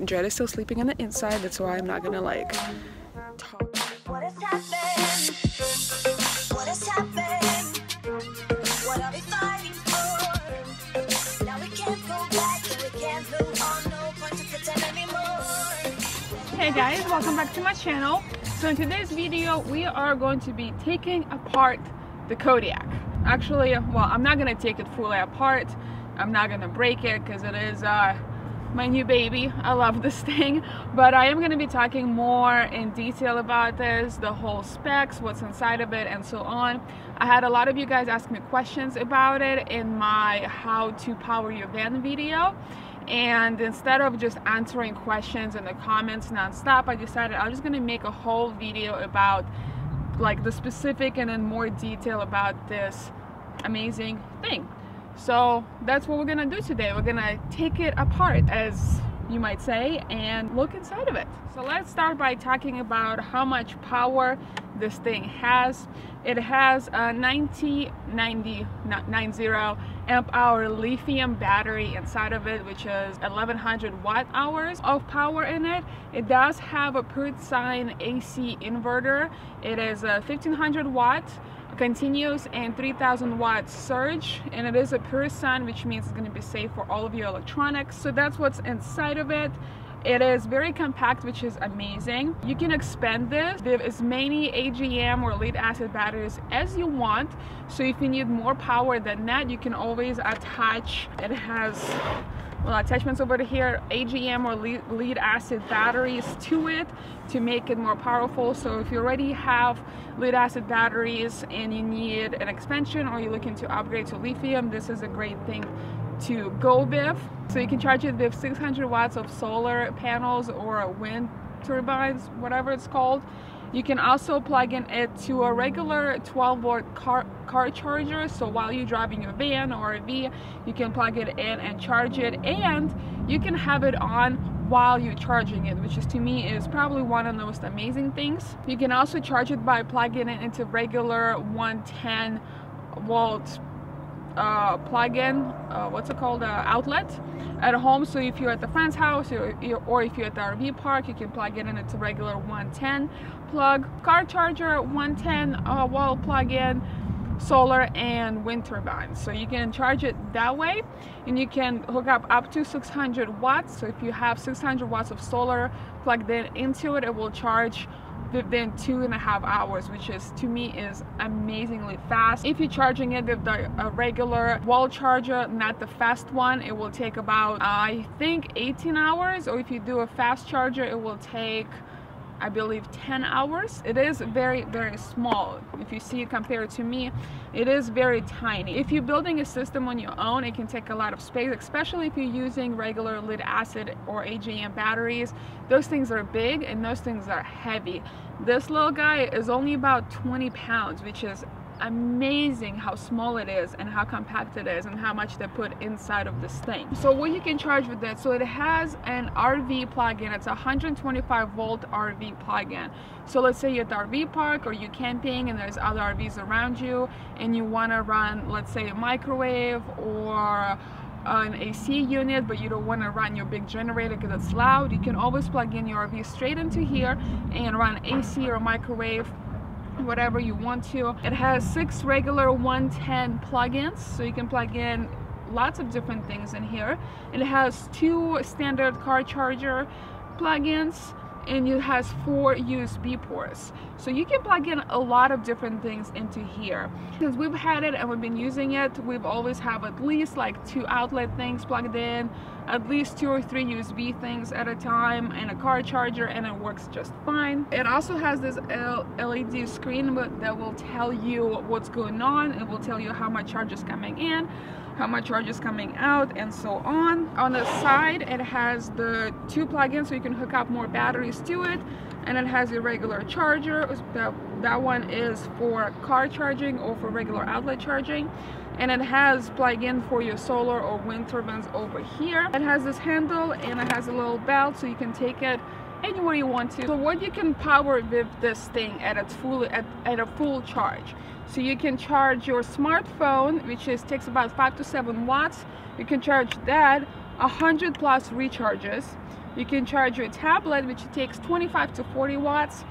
Dread is still sleeping on the inside, that's why I'm not gonna like talk. What has happened? What has happened? What are we fighting for? Now we can't go back, we can't move on, no point to pretend anymore. Hey guys, welcome back to my channel. So in today's video, we are going to be taking apart the Kodiak. Actually, well, I'm not gonna take it fully apart. I'm not gonna break it because it is my new baby. I love this thing, but I am going to be talking more in detail about this, the whole specs, what's inside of it, and so on. I had a lot of you guys ask me questions about it in my how to power your van video, and instead of just answering questions in the comments non-stop, I decided I'm just going to make a whole video about like the specific and in more detail about this amazing thing. So that's what we're gonna do today. We're gonna take it apart, as you might say, and look inside of it. So let's start by talking about how much power this thing has. It has a 90 amp hour lithium battery inside of it, which is 1100 watt hours of power in it. It does have a per sine AC inverter. It is a 1500 watt continuous and 3000 watt surge, and it is a pure sun, which means it's going to be safe for all of your electronics. So that's what's inside of it. It is very compact, which is amazing. You can expand this with as many AGM or lead acid batteries as you want. So if you need more power than that, you can always attach. It has attachments over here, AGM or lead acid batteries to it to make it more powerful. So if you already have lead acid batteries and you need an expansion or you're looking to upgrade to lithium, this is a great thing to go with. So you can charge it with 600 watts of solar panels or wind turbines, whatever it's called. You can also plug in it to a regular 12-volt car charger. So while you're driving your van or RV, you can plug it in and charge it, and you can have it on while you're charging it, which is, to me, is probably one of the most amazing things. You can also charge it by plugging it into regular 110 volt plug-in, what's it called, outlet at home. So if you're at the friend's house or if you're at the RV park, you can plug it in. It's a regular 110 plug, car charger, 110 wall plug-in, solar and wind turbines. So you can charge it that way, and you can hook up to 600 watts. So if you have 600 watts of solar plugged into it, it will charge within 2.5 hours, which is, to me, is amazingly fast. If you're charging it with a regular wall charger, not the fast one, it will take about, I think, 18 hours, or if you do a fast charger, it will take, I believe, 10 hours. It is very, very small. If you see it compared to me, it is very tiny. If you're building a system on your own, it can take a lot of space, especially if you're using regular lead acid or AGM batteries. Those things are big and those things are heavy. This little guy is only about 20 pounds, which is amazing how small it is and how compact it is and how much they put inside of this thing. So what you can charge with that, so it has an RV plug-in. It's a 125 volt RV plug-in. So let's say you're at the RV park or you're camping and there's other RVs around you and you want to run, let's say, a microwave or an AC unit, but you don't want to run your big generator because it's loud. You can always plug in your RV straight into here and run AC or microwave, whatever you want to. It has 6 regular 110 plugins, so you can plug in lots of different things in here. It has 2 standard car charger plugins, and it has 4 USB ports, so you can plug in a lot of different things into here. Because we've had it and we've been using it, we've always have at least like 2 outlet things plugged in, at least 2 or 3 USB things at a time, and a car charger, and it works just fine. It also has this LED screen that will tell you what's going on. It will tell you how much charge is coming in, how much charge is coming out, and so on. On the side, it has the 2 plugins, so you can hook up more batteries to it, and it has a regular charger. That one is for car charging or for regular outlet charging, and it has plug-in for your solar or wind turbines over here. It has this handle and it has a little belt, so you can take it anywhere you want to. So what you can power with this thing at its at a full charge. So you can charge your smartphone, which takes about 5 to 7 watts. You can charge that 100 plus recharges. You can charge your tablet, which takes 25 to 40 watts,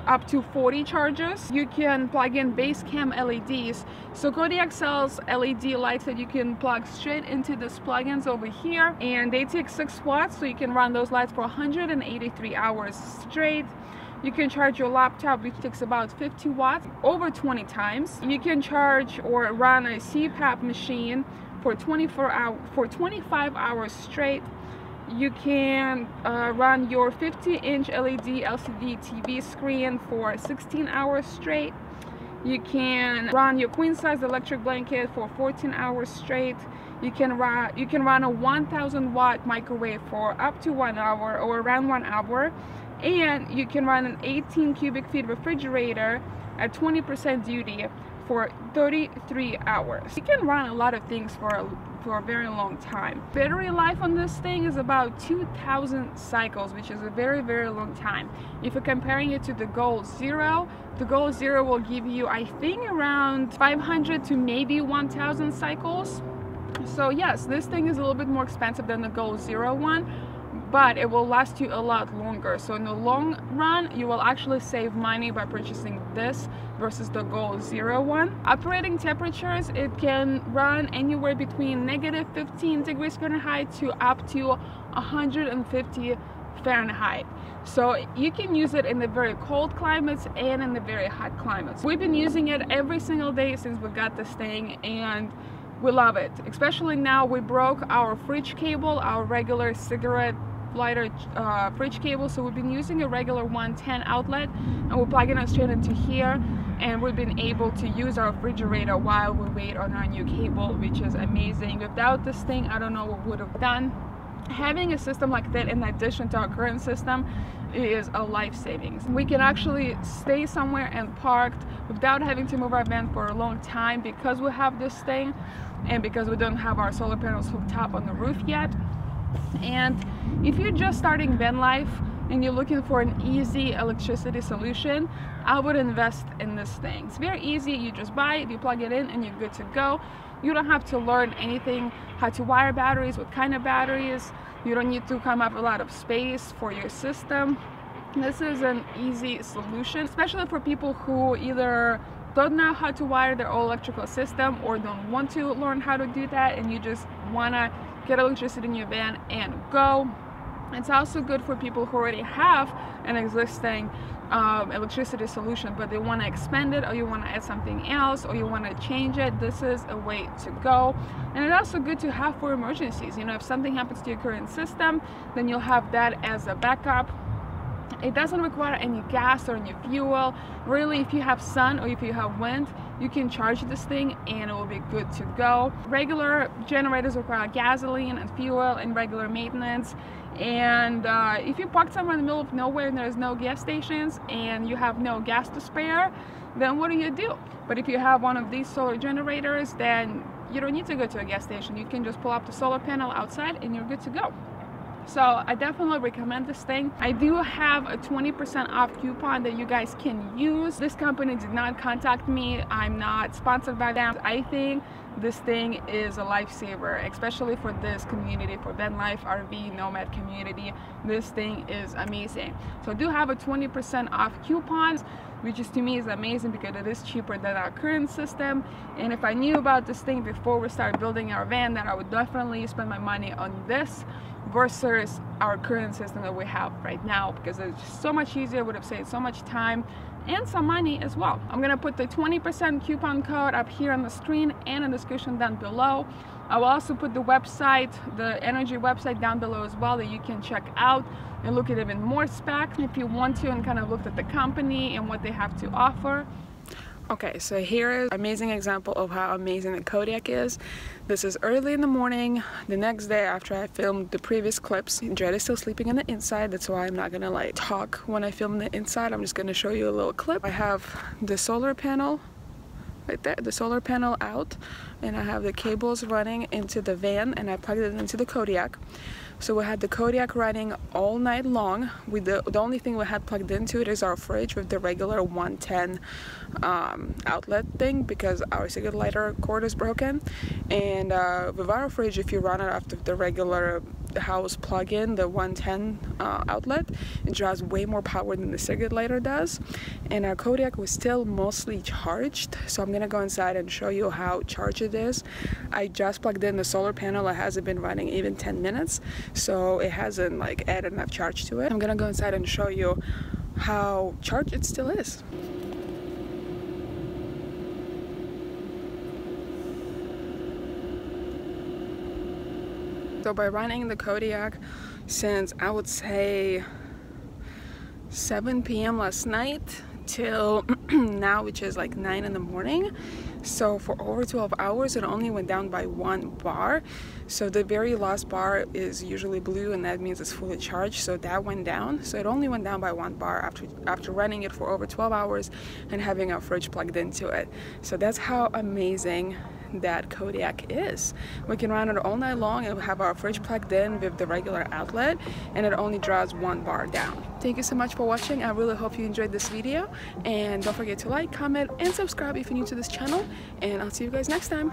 up to 40 charges. You can plug in base cam LEDs. So Kodiak sells LED lights that you can plug straight into these plugins over here, and they take 6 watts, so you can run those lights for 183 hours straight. You can charge your laptop, which takes about 50 watts, over 20 times. You can charge or run a CPAP machine for 25 hours straight. You can run your 50-inch LED LCD TV screen for 16 hours straight. You can run your queen-size electric blanket for 14 hours straight. You can run a 1,000-watt microwave for up to 1 hour or around 1 hour. And you can run an 18 cubic feet refrigerator at 20% duty for 33 hours. You can run a lot of things for a very long time. Battery life on this thing is about 2,000 cycles, which is a very, very long time. If you're comparing it to the Gold Zero, the Gold Zero will give you, I think, around 500 to maybe 1,000 cycles. So yes, this thing is a little bit more expensive than the Gold Zero one, but it will last you a lot longer. So in the long run, you will actually save money by purchasing this versus the Gold Zero one. Operating temperatures, it can run anywhere between -15 degrees Fahrenheit to up to 150 Fahrenheit. So you can use it in the very cold climates and in the very hot climates. We've been using it every single day since we got this thing, and we love it. Especially now, we broke our fridge cable, our regular cigarette lighter fridge cable, so we've been using a regular 110 outlet, and we're plugging it straight into here, and we've been able to use our refrigerator while we wait on our new cable, which is amazing. Without this thing, I don't know what we would have done. Having a system like that in addition to our current system is a life savings. We can actually stay somewhere and parked without having to move our van for a long time because we have this thing, and because we don't have our solar panels hooked up on the roof yet. And if you're just starting van life and you're looking for an easy electricity solution, I would invest in this thing. It's very easy. You just buy it, you plug it in, and you're good to go. You don't have to learn anything, how to wire batteries, what kind of batteries. You don't need to come up with a lot of space for your system. This is an easy solution, especially for people who either don't know how to wire their own electrical system or don't want to learn how to do that, and you just want to get electricity in your van and go. It's also good for people who already have an existing electricity solution, but they want to expand it, or you want to add something else, or you want to change it. This is a way to go. And it's also good to have for emergencies. You know, if something happens to your current system, then you'll have that as a backup. It doesn't require any gas or any fuel. Really, if you have sun or if you have wind, you can charge this thing and it will be good to go. Regular generators require gasoline and fuel and regular maintenance. And if you park somewhere in the middle of nowhere and there's no gas stations and you have no gas to spare, then what do? But if you have one of these solar generators, then you don't need to go to a gas station. You can just pull up the solar panel outside and you're good to go. So I definitely recommend this thing. I do have a 20% off coupon that you guys can use. This company did not contact me. I'm not sponsored by them. I think this thing is a lifesaver, especially for this community, for van life, RV, nomad community. This thing is amazing. So I do have a 20% off coupon, which is, to me, is amazing because it is cheaper than our current system. And if I knew about this thing before we started building our van, then I would definitely spend my money on this versus our current system that we have right now, because it's just so much easier, would have saved so much time and some money as well. I'm gonna put the 20% coupon code up here on the screen and in the description down below. I will also put the website, the Energy website, down below as well, that you can check out and look at even more specs if you want to, and kind of look at the company and what they have to offer. Okay, so here is an amazing example of how amazing the Kodiak is. This is early in the morning, the next day after I filmed the previous clips. Jed is still sleeping on the inside, that's why I'm not gonna like talk when I film the inside. I'm just gonna show you a little clip. I have the solar panel right there, the solar panel out, and I have the cables running into the van, and I plugged it into the Kodiak. So we had the Kodiak running all night long. The only thing we had plugged into it is our fridge with the regular 110 outlet thing, because our cigarette lighter cord is broken. And with our fridge, if you run it after the regular house plug-in, the 110 outlet. It draws way more power than the cigarette lighter does, and our Kodiak was still mostly charged. So I'm gonna go inside and show you how charged it is. I just plugged in the solar panel. It hasn't been running even 10 minutes, so it hasn't like added enough charge to it. I'm gonna go inside and show you how charged it still is. So by running the Kodiak since I would say 7 p.m. last night till now, which is like 9 in the morning, so for over 12 hours it only went down by 1 bar. So the very last bar is usually blue, and that means it's fully charged, so that went down. So it only went down by 1 bar after running it for over 12 hours and having our fridge plugged into it. So that's how amazing that Kodiak is. We can run it all night long and have our fridge plugged in with the regular outlet, and it only draws 1 bar down. Thank you so much for watching. I really hope you enjoyed this video, and don't forget to like, comment, and subscribe if you're new to this channel, and I'll see you guys next time.